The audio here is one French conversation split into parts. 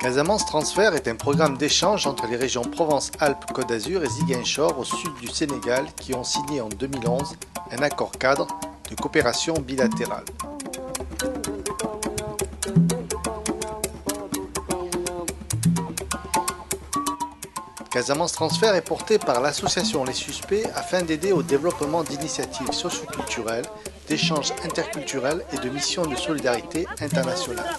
Casamance Transfert est un programme d'échange entre les régions Provence-Alpes-Côte d'Azur et Ziguinchor au sud du Sénégal qui ont signé en 2011 un accord cadre de coopération bilatérale. Casamance Transfert est porté par l'association Les Suspects afin d'aider au développement d'initiatives socioculturelles, d'échanges interculturels et de missions de solidarité internationale.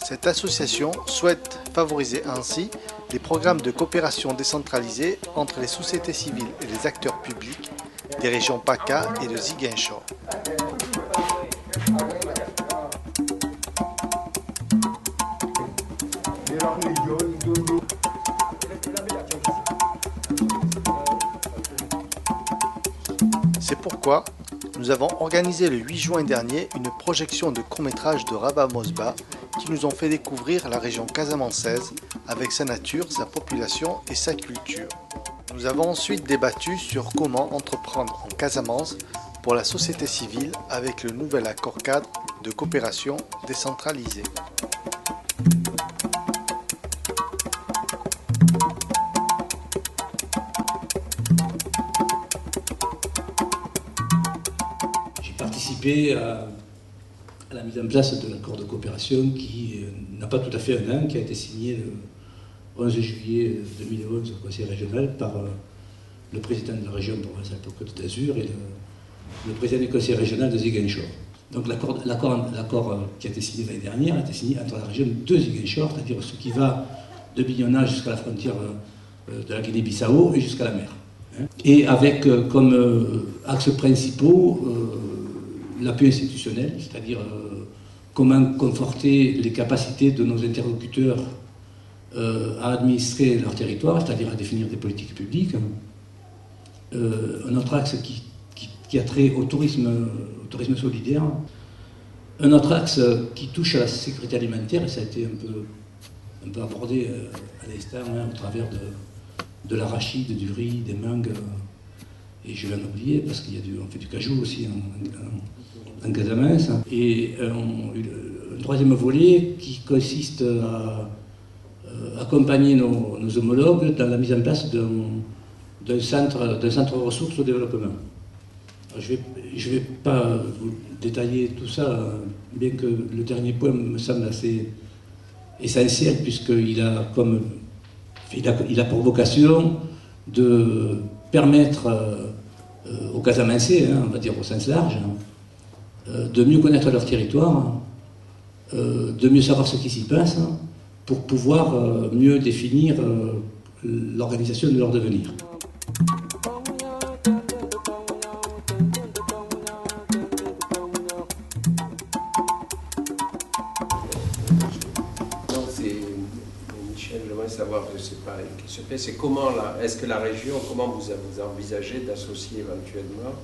Cette association souhaite favoriser ainsi les programmes de coopération décentralisés entre les sociétés civiles et les acteurs publics des régions PACA et de Ziguinchor. C'est pourquoi nous avons organisé le 8 juin dernier une projection de court-métrage de Rabat Mosba qui nous ont fait découvrir la région casamançaise avec sa nature, sa population et sa culture. Nous avons ensuite débattu sur comment entreprendre en Casamance pour la société civile avec le nouvel accord cadre de coopération décentralisée. J'ai participé à la mise en place de l'accord de coopération qui n'a pas tout à fait un an, qui a été signé le 11 juillet 2011 au Conseil régional par le président de la région Provence-Alpes-Côte d'Azur et le président du Conseil régional de Ziguinchor. Donc l'accord qui a été signé l'année dernière a été signé entre la région de Ziguinchor, c'est-à-dire ce qui va de Bignona jusqu'à la frontière de la Guinée-Bissau et jusqu'à la mer. Et avec comme axes principaux l'appui institutionnel, c'est-à-dire comment conforter les capacités de nos interlocuteurs à administrer leur territoire, c'est-à-dire à définir des politiques publiques. Un autre axe qui a trait au tourisme solidaire. Un autre axe qui touche à la sécurité alimentaire, et ça a été un peu abordé à l'instant au travers de l'arachide, du riz, des mangues, et je vais en oublier parce qu'on fait du cajou aussi en Casamance. Et un troisième volet qui consiste à accompagner nos homologues dans la mise en place d'un centre ressources au développement. Alors, je vais pas vous détailler tout ça, bien que le dernier point me semble assez essentiel, puisqu'il a pour vocation de permettre aux Casamançais, on va dire au sens large, de mieux connaître leur territoire, de mieux savoir ce qui s'y passe, pour pouvoir mieux définir l'organisation de leur devenir. Michel, j'aimerais savoir, je ne sais pas, c'est comment, est-ce que la région, comment vous envisagez d'associer éventuellement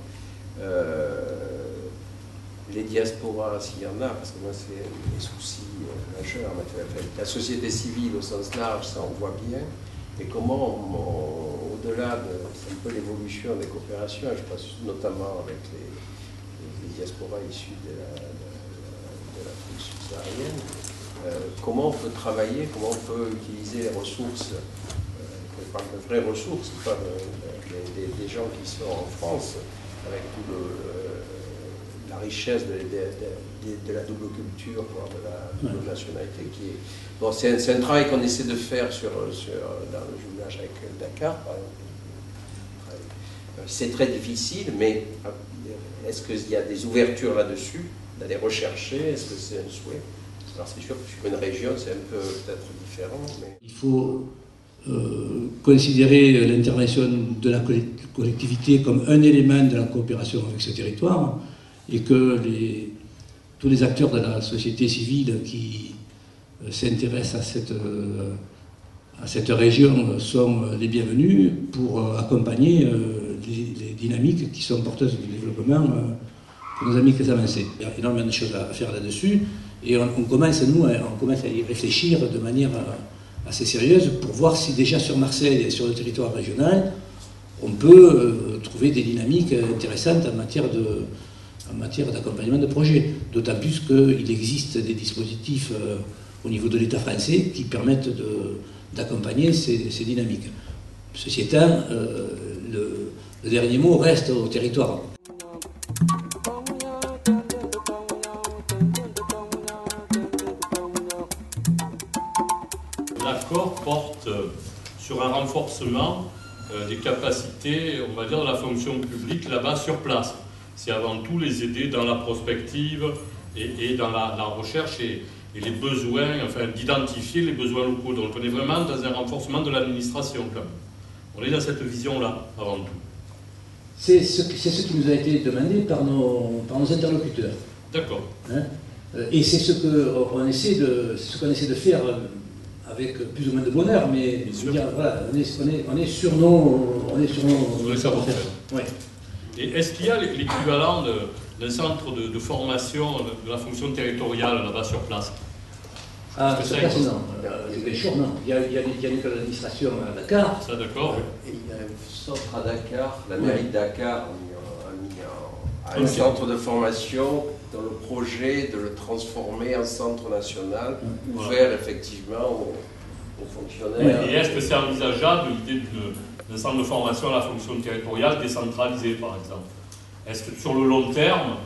les diasporas, s'il y en a, parce que moi c'est un souci majeur, la société civile au sens large, ça on voit bien, et comment, au-delà de un peu l'évolution des coopérations, je pense notamment avec les diasporas issues de l'Afrique subsaharienne, comment on peut travailler, comment on peut utiliser les ressources, je parle de vraies ressources, pas des gens qui sont en France, avec tout la richesse de la double culture, voire de la double nationalité qui est... Bon, c'est un travail qu'on essaie de faire dans le jumelage avec Dakar, par exemple. C'est très difficile, mais est-ce qu'il y a des ouvertures là-dessus, d'aller rechercher, est-ce que c'est un souhait? Alors c'est sûr que sur une région, c'est un peu peut-être différent, mais... Il faut considérer l'intervention de la collectivité comme un élément de la coopération avec ce territoire, et que tous les acteurs de la société civile qui s'intéressent à cette région sont les bienvenus pour accompagner les dynamiques qui sont porteuses du développement pour nos amis casamançais. Il y a énormément de choses à faire là-dessus, et on commence à y réfléchir de manière assez sérieuse pour voir si déjà sur Marseille et sur le territoire régional, on peut trouver des dynamiques intéressantes en matière d'accompagnement de projets. D'autant plus qu'il existe des dispositifs au niveau de l'État français qui permettent d'accompagner ces dynamiques. Ceci étant, le dernier mot reste au territoire. L'accord porte sur un renforcement des capacités, on va dire, de la fonction publique là-bas sur place. C'est avant tout les aider dans la prospective et dans la recherche et les besoins, enfin d'identifier les besoins locaux. Donc on est vraiment dans un renforcement de l'administration quand même. On est dans cette vision-là avant tout. C'est ce qui nous a été demandé par nos interlocuteurs. D'accord. Hein, et c'est ce qu'on essaie de faire avec plus ou moins de bonheur, mais dire, voilà, on est sur nos savoir-faire. Ouais. Et est-ce qu'il y a l'équivalent d'un centre de formation de la fonction territoriale là-bas sur place? Ah, sur place, non. Non. Il y a une école d'administration à Dakar. Ça, d'accord. Et il y a un centre à Dakar, la mairie de Dakar a mis un centre de formation dans le projet de le transformer en centre national, ouvert effectivement aux fonctionnaires. Et est-ce que c'est envisageable l'idée d'un centre de formation à la fonction territoriale décentralisé, par exemple? Est-ce que sur le long terme,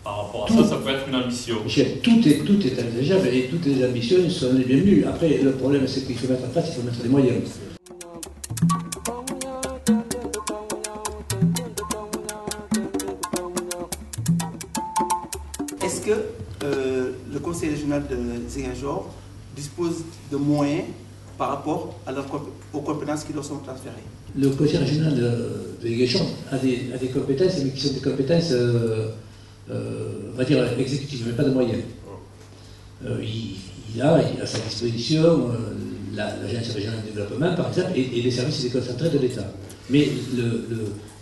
par rapport à ça peut être une ambition? Michel, tout est envisageable et toutes les ambitions sont les bienvenues. Après, le problème, c'est qu'il faut mettre en place, il faut mettre des moyens. Est-ce que le Conseil régional de Ziguinchor dispose de moyens par rapport aux compétences qui leur sont transférées? Le Conseil régional de Ziguinchor a des compétences, mais qui sont des compétences, on va dire, exécutives, mais pas de moyens. Il a à sa disposition l'Agence régionale de développement, par exemple, et les services déconcentrés de l'État. Mais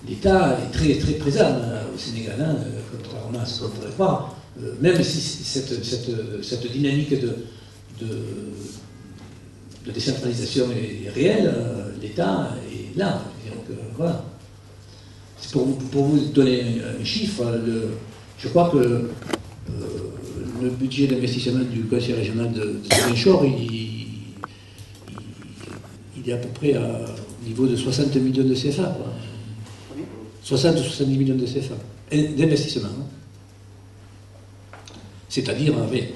l'État est très, très présent au Sénégal, hein, contrairement à ce qu'on pourrait croire. Même si cette dynamique de décentralisation est réelle, l'État est là. Donc, voilà. C'est pour vous donner un chiffre, je crois que le budget d'investissement du Conseil régional de Ziguinchor, il est à peu près au niveau de 60 millions de CFA. Quoi. 60 ou 70 millions de CFA d'investissement. Hein. C'est-à-dire avec.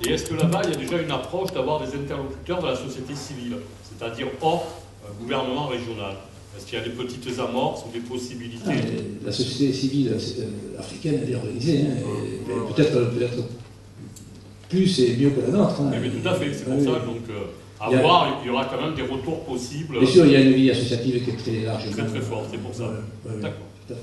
Et est-ce que là-bas, il y a déjà une approche d'avoir des interlocuteurs de la société civile, c'est-à-dire hors gouvernement régional? Est-ce qu'il y a des petites amorces ou des possibilités? La société civile africaine, elle est organisée, hein, peut-être plus et mieux que la nôtre. Hein. Mais tout à fait, c'est pour ça. Donc, il y aura quand même des retours possibles. Bien sûr, il y a une vie associative qui est très large. Très très forte, c'est pour ça. D'accord. Tout à fait.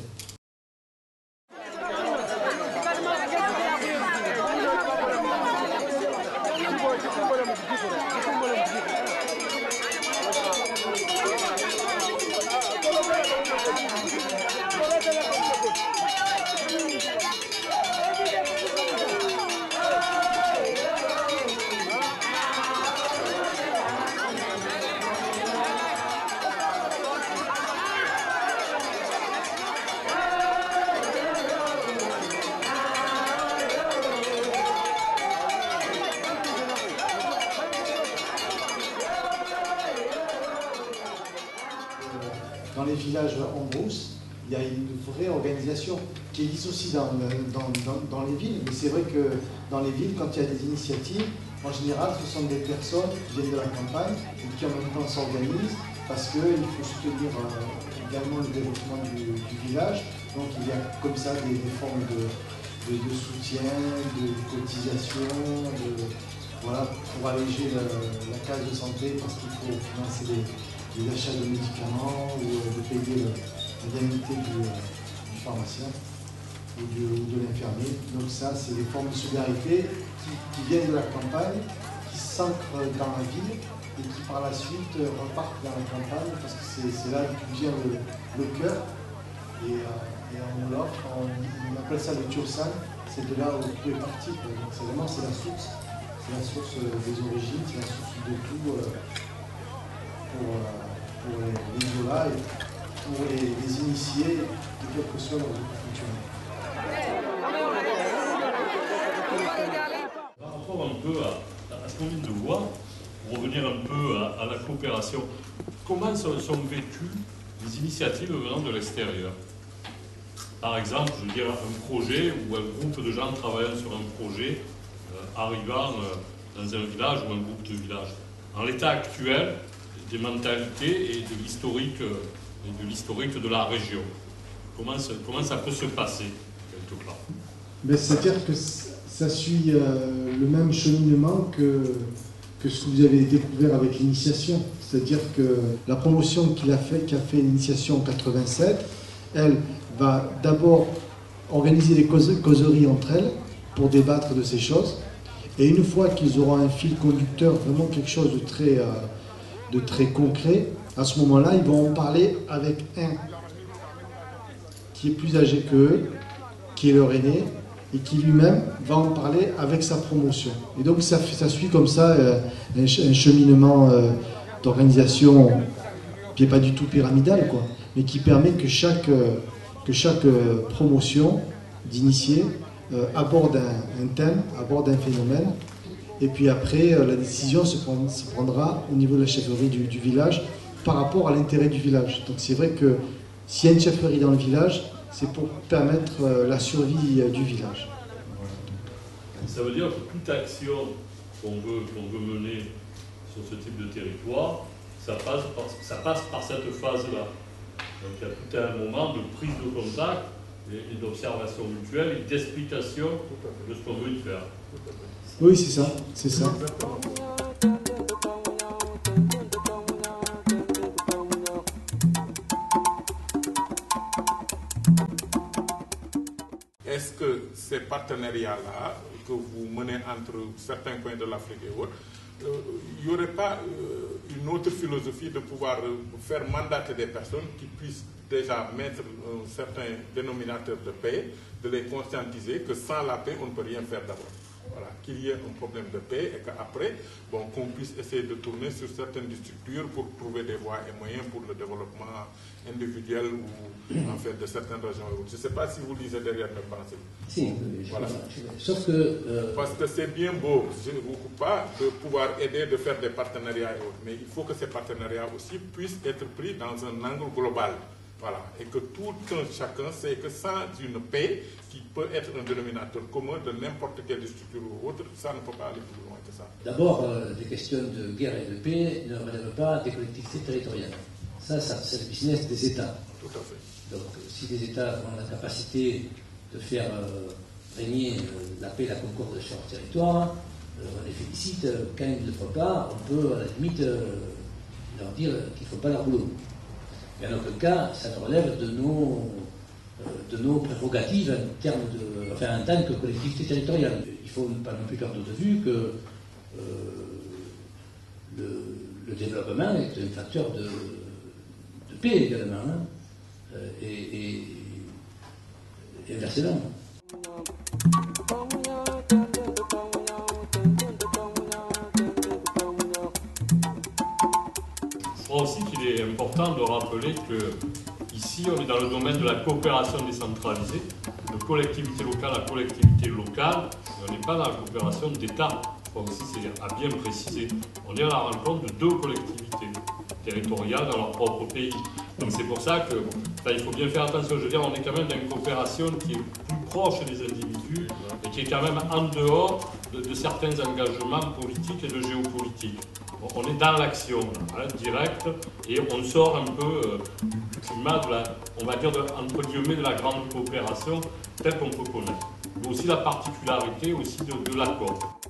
Dans les villages en brousse, il y a une vraie organisation qui existe aussi dans les villes. Mais c'est vrai que dans les villes, quand il y a des initiatives, en général, ce sont des personnes qui viennent de la campagne et qui en même temps s'organisent parce qu'il faut soutenir également le développement du village. Donc il y a comme ça des formes de soutien, de cotisation, voilà, pour alléger la case de santé parce qu'il faut financer les achats de médicaments ou de payer l'indemnité du pharmacien ou de l'infirmier. Donc ça, c'est des formes de solidarité qui viennent de la campagne, qui s'ancrent dans la ville et qui par la suite repartent dans la campagne parce que c'est là d'où vient le cœur. Et Et en Wolof, on appelle ça le Tiosan, c'est de là où tout est parti. Donc c'est vraiment la source. C'est la source des origines, c'est la source de tout pour les Zola et pour les initiés de quel que soit leur groupe culturel. Par rapport un peu à ce qu'on vient de voir, pour revenir un peu à la coopération, comment sont vécues les initiatives venant de l'extérieur? Par exemple, je veux dire, un projet ou un groupe de gens travaillant sur un projet arrivant dans un village ou un groupe de villages. En l'état actuel, des mentalités et de l'historique de la région. Comment ça peut se passer, quelque part? C'est-à-dire que ça suit le même cheminement que ce que vous avez découvert avec l'initiation. C'est-à-dire que la promotion qui a fait l'initiation en 87, elle va d'abord organiser des causeries entre elles pour débattre de ces choses. Et une fois qu'ils auront un fil conducteur, vraiment quelque chose de très concret, à ce moment-là, ils vont en parler avec un qui est plus âgé qu'eux, qui est leur aîné, et qui lui-même va en parler avec sa promotion. Et donc ça suit comme ça un cheminement d'organisation qui n'est pas du tout pyramidal, quoi, mais qui permet que chaque promotion d'initié aborde un thème, aborde un phénomène, et puis après la décision se prendra au niveau de la chefferie du village par rapport à l'intérêt du village. Donc c'est vrai que s'il y a une chefferie dans le village, c'est pour permettre la survie du village. Ça veut dire que toute action qu'on veut mener sur ce type de territoire, ça passe par cette phase-là. Donc il y a tout un moment de prise de contact et d'observation mutuelle et d'explication de ce qu'on veut y faire. Oui, c'est ça, c'est ça. Est-ce que ces partenariats-là que vous menez entre certains coins de l'Afrique et autres, il n'y aurait pas une autre philosophie de pouvoir faire mandater des personnes qui puissent déjà mettre un certain dénominateur de paix, de les conscientiser que sans la paix, on ne peut rien faire d'abord. Voilà, qu'il y ait un problème de paix et qu'après, qu'on puisse essayer de tourner sur certaines structures pour trouver des voies et moyens pour le développement individuel ou en fait de certaines régions. Je ne sais pas si vous lisez derrière mes pensées. Si, voilà. Sauf que... Parce que c'est bien beau, je ne vous coupe pas, de pouvoir aider, de faire des partenariats et autres, mais il faut que ces partenariats aussi puissent être pris dans un angle global. Voilà, et que tout un chacun sait que sans une paix, qui peut être un dénominateur commun de n'importe quelle structure ou autre, ça ne peut pas aller plus loin que ça. D'abord, les questions de guerre et de paix ne relèvent pas des collectivités territoriales. Ça c'est le business des États. Tout à fait. Donc, si les États ont la capacité de faire régner la paix et la concorde sur leur territoire, on les félicite. Quand ils ne le font pas, on peut à la limite leur dire qu'ils ne font pas leur boulot. Mais en aucun cas, ça ne relève de nos prérogatives en tant que collectivité territoriale. Il ne faut pas non plus perdre de vue que le développement est un facteur de paix également, et inversement. Je crois aussi qu'il est important de rappeler que ici, on est dans le domaine de la coopération décentralisée, de collectivité locale à collectivité locale, et on n'est pas dans la coopération d'État. Je crois aussi c'est à bien préciser. On est à la rencontre de deux collectivités territoriales dans leur propre pays. Donc c'est pour ça qu'il faut bien faire attention. Je veux dire, on est quand même dans une coopération qui est plus proche des individus et qui est quand même en dehors de certains engagements politiques et de géopolitique. On est dans l'action directe et on sort un peu du climat de on va dire entre guillemets de la grande coopération telle qu'on peut connaître. Mais aussi la particularité aussi de l'accord.